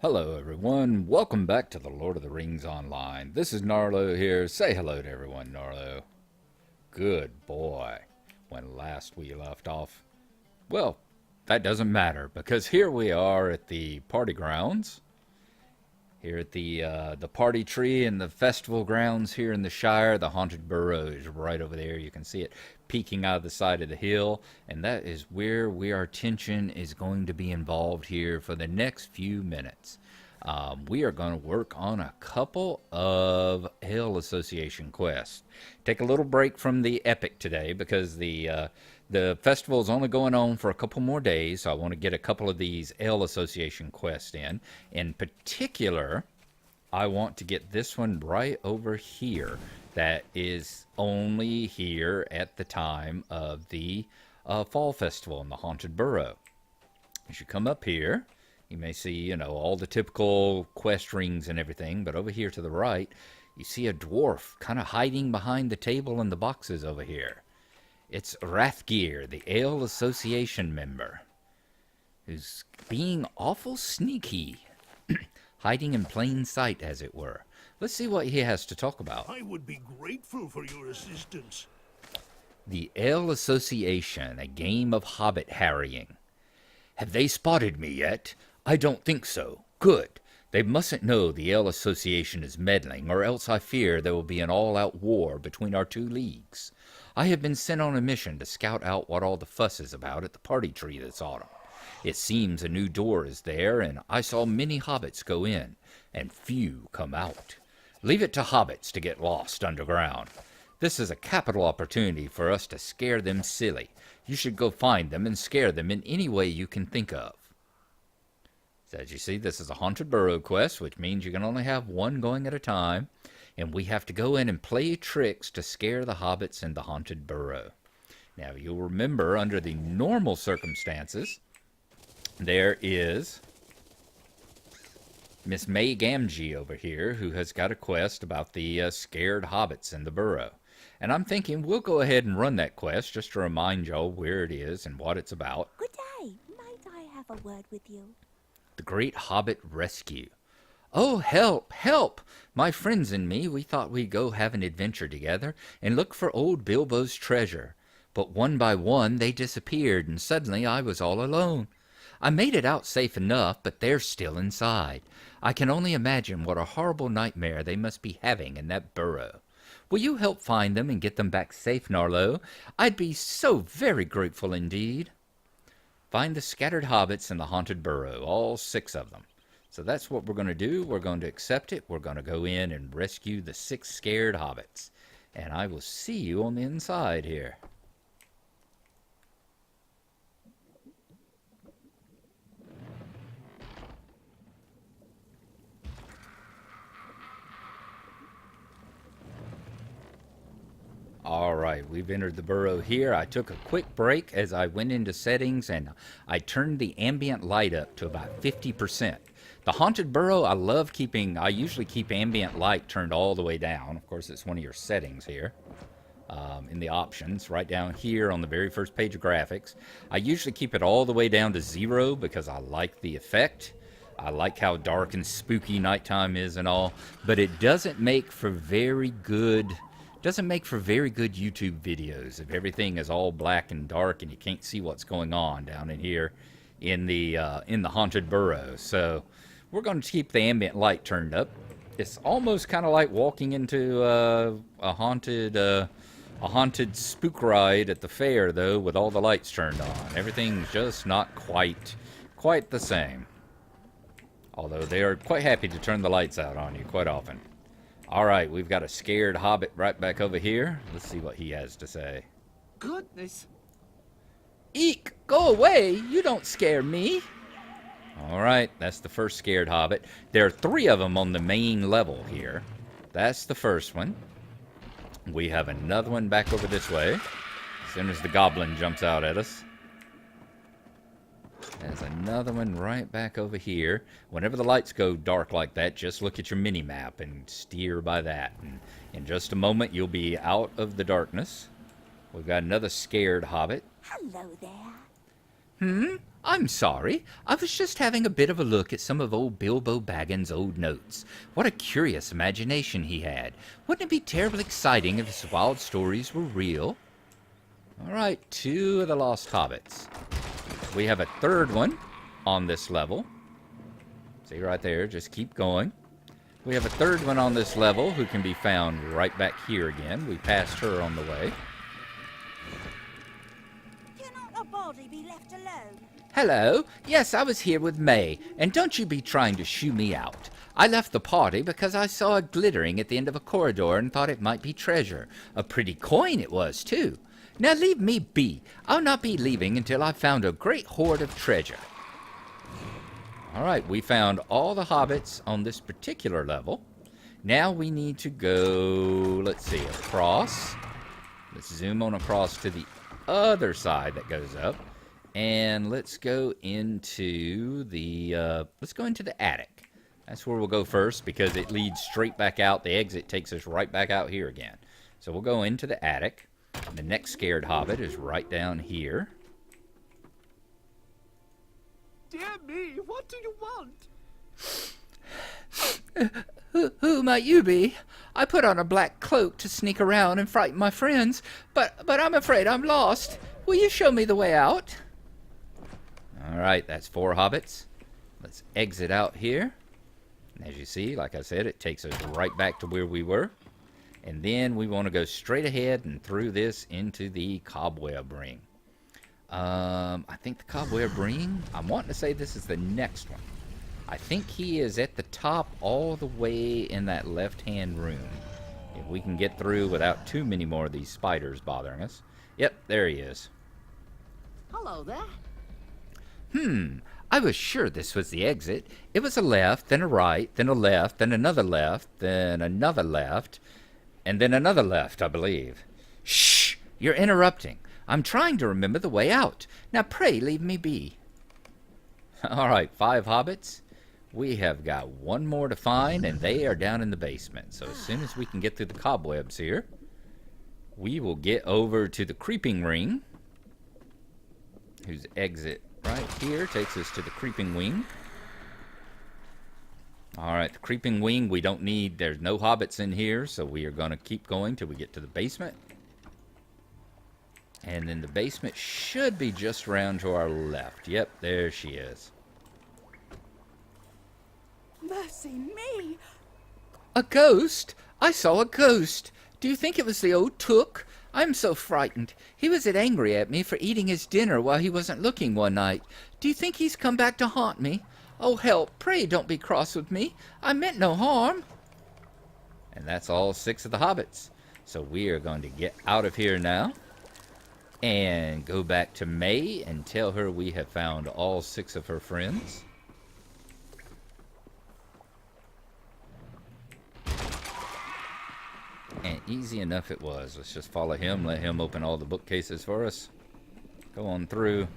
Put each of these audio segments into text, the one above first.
Hello everyone, welcome back to the Lord of the Rings Online. This is Gnarlo here. Say hello to everyone, Gnarlo. Good boy. When last we left off, well, that doesn't matter because here we are at the party grounds. Here at the party tree and the festival grounds here in the Shire. The haunted burrow is right over there. You can see it peeking out of the side of the hill. And that is where our attention is going to be involved here for the next few minutes. We are going to work on a couple of Ale Association quests. Take a little break from the epic today because the festival is only going on for a couple more days, so I want to get a couple of these Ale Association quests in. In particular, I want to get this one right over here that is only here at the time of the Fall Festival in the Haunted Burrow. As you come up here, you may see, all the typical quest rings and everything, but over here to the right, you see a dwarf kind of hiding behind the table and the boxes over here. It's Rathgeir, the Ale Association member, who's being awful sneaky, hiding in plain sight, as it were. Let's see what he has to talk about. I would be grateful for your assistance. The Ale Association, a game of Hobbit-harrying. Have they spotted me yet? I don't think so. Good. They mustn't know the Ale Association is meddling, or else I fear there will be an all-out war between our two leagues. I have been sent on a mission to scout out what all the fuss is about at the party tree this autumn. It seems a new door is there, and I saw many hobbits go in, and few come out. Leave it to hobbits to get lost underground. This is a capital opportunity for us to scare them silly. You should go find them and scare them in any way you can think of. So as you see, this is a Haunted Burrow quest, which means you can only have one going at a time. And we have to go in and play tricks to scare the hobbits in the Haunted Burrow. Now, you'll remember, under the normal circumstances, there is Miss May Gamgee over here, who has got a quest about the scared hobbits in the burrow. And I'm thinking we'll go ahead and run that quest just to remind y'all where it is and what it's about. Good day. Might I have a word with you? The Great Hobbit Rescue. Oh, help, help! My friends and me, we thought we'd go have an adventure together and look for old Bilbo's treasure. But one by one they disappeared, and suddenly I was all alone. I made it out safe enough, but they're still inside. I can only imagine what a horrible nightmare they must be having in that burrow. Will you help find them and get them back safe, Gnarlo? I'd be so very grateful indeed. Find the scattered hobbits in the haunted burrow, all 6 of them. So that's what we're going to do. We're going to accept it. We're going to go in and rescue the 6 scared hobbits. And I will see you on the inside here. Alright, we've entered the burrow here. I took a quick break as I went into settings and I turned the ambient light up to about 50%. The haunted burrow, I usually keep ambient light turned all the way down. Of course, it's one of your settings here in the options, right down here on the very first page of graphics. I usually keep it all the way down to 0 because I like the effect. I like how dark and spooky nighttime is and all, but it doesn't make for very good YouTube videos if everything is all black and dark and you can't see what's going on down in here in the haunted burrow. So we're going to keep the ambient light turned up. It's almost kind of like walking into a haunted spook ride at the fair, though, with all the lights turned on. Everything's just not quite the same. Although they are quite happy to turn the lights out on you quite often. Alright, we've got a scared hobbit right back over here. Let's see what he has to say. Goodness. Eek! Go away! You don't scare me! Alright, that's the first scared hobbit. There are 3 of them on the main level here. That's the first one. We have another one back over this way. As soon as the goblin jumps out at us. There's another one right back over here. Whenever the lights go dark like that, just look at your mini-map and steer by that. And in just a moment, you'll be out of the darkness. We've got another scared hobbit. Hello there. I'm sorry. I was just having a bit of a look at some of old Bilbo Baggins' old notes. What a curious imagination he had. Wouldn't it be terribly exciting if his wild stories were real? All right, 2 of the Lost Hobbits. We have a 3rd one on this level. See right there, just keep going. We have a 3rd one on this level who can be found right back here again. We passed her on the way. Cannot a body be left alone? Hello. Yes, I was here with May, and don't you be trying to shoo me out. I left the party because I saw a glittering at the end of a corridor and thought it might be treasure. A pretty coin it was, too. Now leave me be. I'll not be leaving until I've found a great hoard of treasure. All right, we found all the hobbits on this particular level. Now we need to go, let's see, across. Let's zoom on across to the other side that goes up. And let's go into the attic. That's where we'll go first because it leads straight back out. The exit takes us right back out here again. So we'll go into the attic. The next scared hobbit is right down here. Dear me, what do you want? Who might you be? I put on a black cloak to sneak around and frighten my friends, but I'm afraid I'm lost. Will you show me the way out? All right, that's 4 hobbits. Let's exit out here. And as you see, like I said, it takes us right back to where we were. And then we want to go straight ahead and through this into the cobweb ring. I think the cobweb ring, I'm wanting to say this is the next one. I think he is at the top all the way in that left-hand room. If we can get through without too many more of these spiders bothering us. Yep, there he is. Hello there. I was sure this was the exit. It was a left, then a right, then a left, then another left, then another left, and then another left, I believe. Shh! You're interrupting. I'm trying to remember the way out. Now pray leave me be. All right, 5 hobbits. We have got 1 more to find, and they are down in the basement. So as soon as we can get through the cobwebs here, we will get over to the creeping ring, whose exit right here takes us to the creeping wing. All right, the creeping wing, we don't need, there's no hobbits in here, so we are going to keep going till we get to the basement. And then the basement should be just around to our left. Yep, there she is. Mercy me! A ghost? I saw a ghost. Do you think it was the old Took? I'm so frightened. He was angry at me for eating his dinner while he wasn't looking one night. Do you think he's come back to haunt me? Oh, help, pray don't be cross with me. I meant no harm. And that's all 6 of the hobbits. So we are going to get out of here now and go back to May and tell her we have found all 6 of her friends. And easy enough it was. Let's just follow him, let him open all the bookcases for us. Go on through.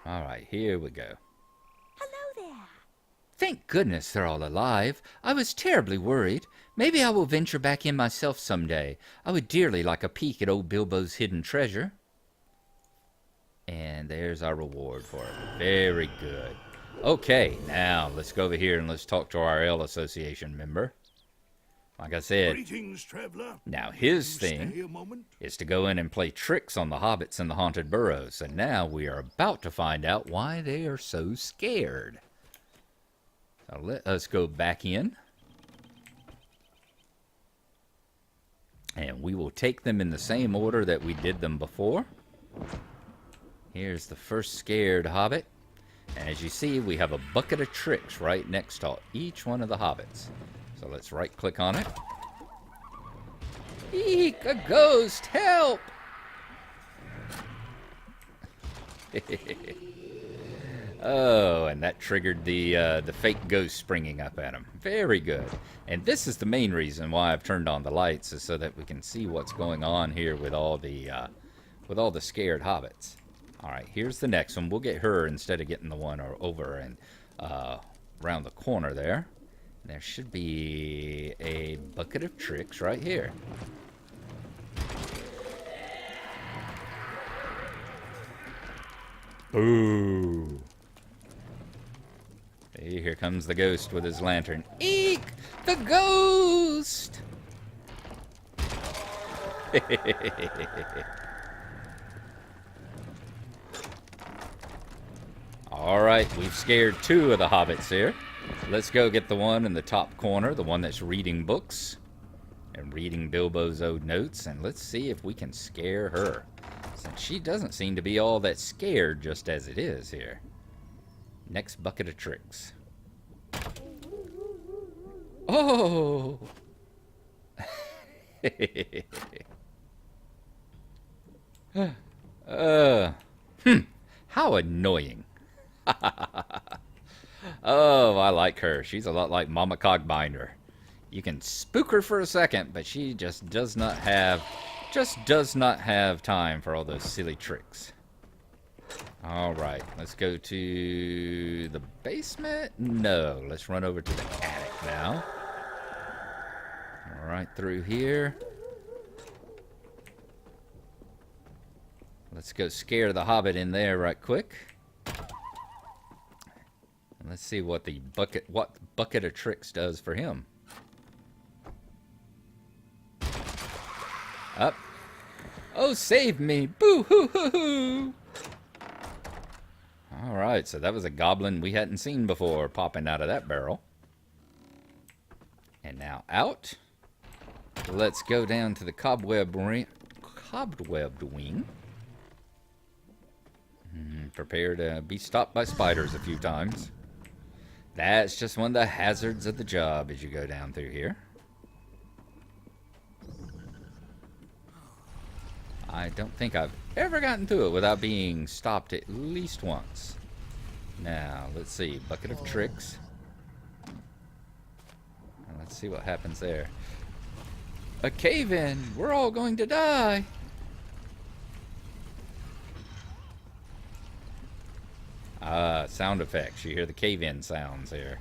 All right, here we go. Hello there. Thank goodness they're all alive. I was terribly worried. Maybe I will venture back in myself someday. I would dearly like a peek at old Bilbo's hidden treasure. And there's our reward for it. Very good. Okay, now let's go over here and let's talk to our Ale Association member. Like I said, Greetings, traveler. now his Stay thing a moment. is to go in and play tricks on the hobbits in the haunted burrows. And now we are about to find out why they are so scared. So let us go back in. And we will take them in the same order that we did them before. Here's the first scared hobbit. And as you see, we have a bucket of tricks right next to each one of the hobbits. So let's right-click on it. Eek, a ghost! Help! Oh, and that triggered the fake ghost springing up at him. Very good. And this is the main reason why I've turned on the lights, is so that we can see what's going on here with all the scared hobbits. All right, here's the next one. We'll get her instead of getting the one over and around the corner there. There should be a bucket of tricks right here. Boo. Hey, here comes the ghost with his lantern. Eek! The ghost! Alright, we've scared 2 of the hobbits here. Let's go get the one in the top corner, the one that's reading books and reading Bilbo's old notes, and let's see if we can scare her, since she doesn't seem to be all that scared just as it is here. Next bucket of tricks. Oh! How annoying. Oh, I like her. She's a lot like Mama Cogbinder. You can spook her for a second, but she just does not have time for all those silly tricks. Alright, let's go to the basement? No, let's run over to the attic now. Alright, through here. Let's go scare the hobbit in there right quick. And let's see what the bucket of tricks does for him. Up. Oh, save me! Boo hoo hoo hoo! Alright, so that was a goblin we hadn't seen before popping out of that barrel. And now out. Let's go down to the cobwebbed wing. Prepare to be stopped by spiders a few times. That's just one of the hazards of the job as you go down through here. I don't think I've ever gotten through it without being stopped at least once. Now, let's see. Bucket of tricks. And let's see what happens there. A cave-in! We're all going to die! Sound effects. You hear the cave-in sounds here.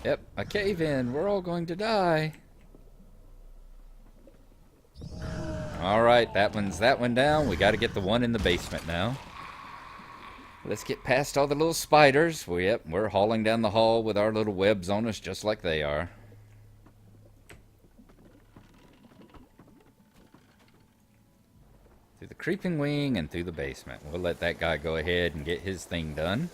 Yep, a cave-in. We're all going to die. Alright, that one down. We got to get the one in the basement now. Let's get past all the little spiders. We're hauling down the hall with our little webs on us just like they are. Through the creeping wing and through the basement. We'll let that guy go ahead and get his thing done.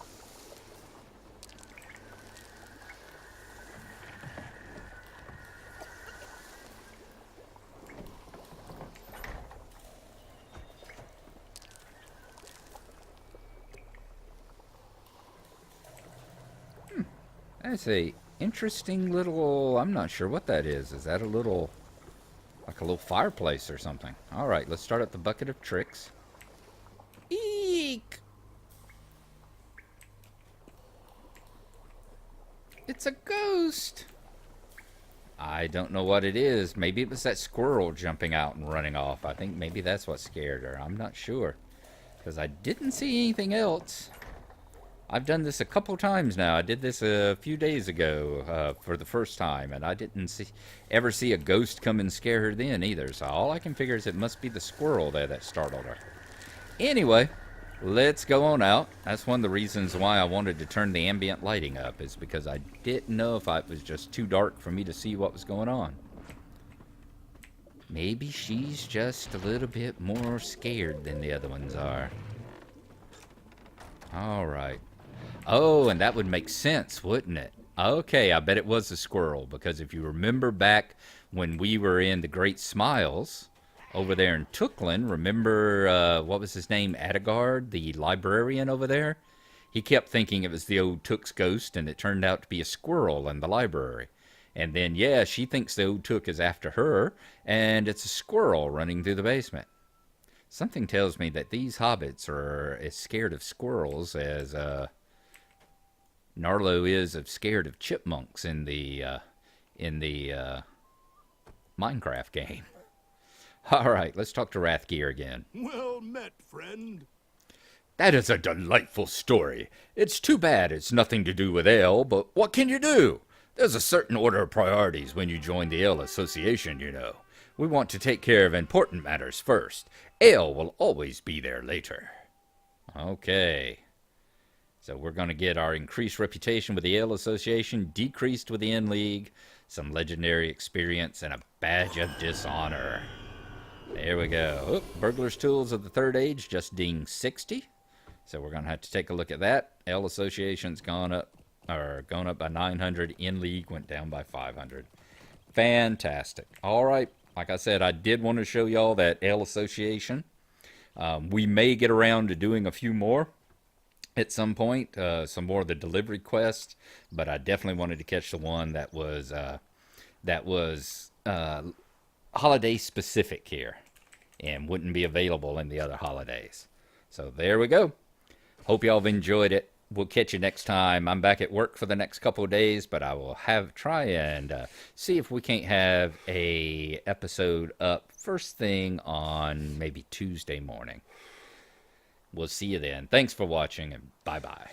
That's a interesting little, I'm not sure what that is. Is that a little, like a little fireplace or something? Alright, let's start up the bucket of tricks. Eek! It's a ghost! I don't know what it is. Maybe it was that squirrel jumping out and running off. I think maybe that's what scared her. I'm not sure. Because I didn't see anything else. I've done this a couple times now. I did this a few days ago for the first time, and I didn't ever see a ghost come and scare her then either. So all I can figure is it must be the squirrel there that startled her. Anyway, let's go on out. That's one of the reasons why I wanted to turn the ambient lighting up, is because I didn't know if it was just too dark for me to see what was going on. Maybe she's just a little bit more scared than the other ones are. Alright. Oh, and that would make sense, wouldn't it? Okay, I bet it was a squirrel, because if you remember back when we were in the Great Smiles, over there in Tooklin, remember, what was his name, Adegard, the librarian over there? He kept thinking it was the old Took's ghost, and it turned out to be a squirrel in the library. And then, yeah, she thinks the old Took is after her, and it's a squirrel running through the basement. Something tells me that these hobbits are as scared of squirrels as Gnarlo is scared of chipmunks in the Minecraft game. All right, let's talk to Rathgear again. Well met, friend. That is a delightful story. It's too bad it's nothing to do with ale, but what can you do? There's a certain order of priorities when you join the Ale Association, you know. We want to take care of important matters first. Ale will always be there later. Okay. So we're going to get our increased reputation with the Ale Association, decreased with the Inn League, some legendary experience, and a badge of dishonor. There we go. Oop, Burglar's Tools of the Third Age just dinged 60. So we're going to have to take a look at that. Ale Association's gone up by 900. Inn League went down by 500. Fantastic. All right. Like I said, I did want to show y'all that Ale Association. We may get around to doing a few more at some point, some more of the delivery quests, but I definitely wanted to catch the one that was holiday specific here and wouldn't be available in the other holidays. So there we go. Hope y'all have enjoyed it. We'll catch you next time. I'm back at work for the next couple of days, but I will try and see if we can't have a episode up first thing on maybe Tuesday morning. We'll see you then. Thanks for watching, and bye-bye.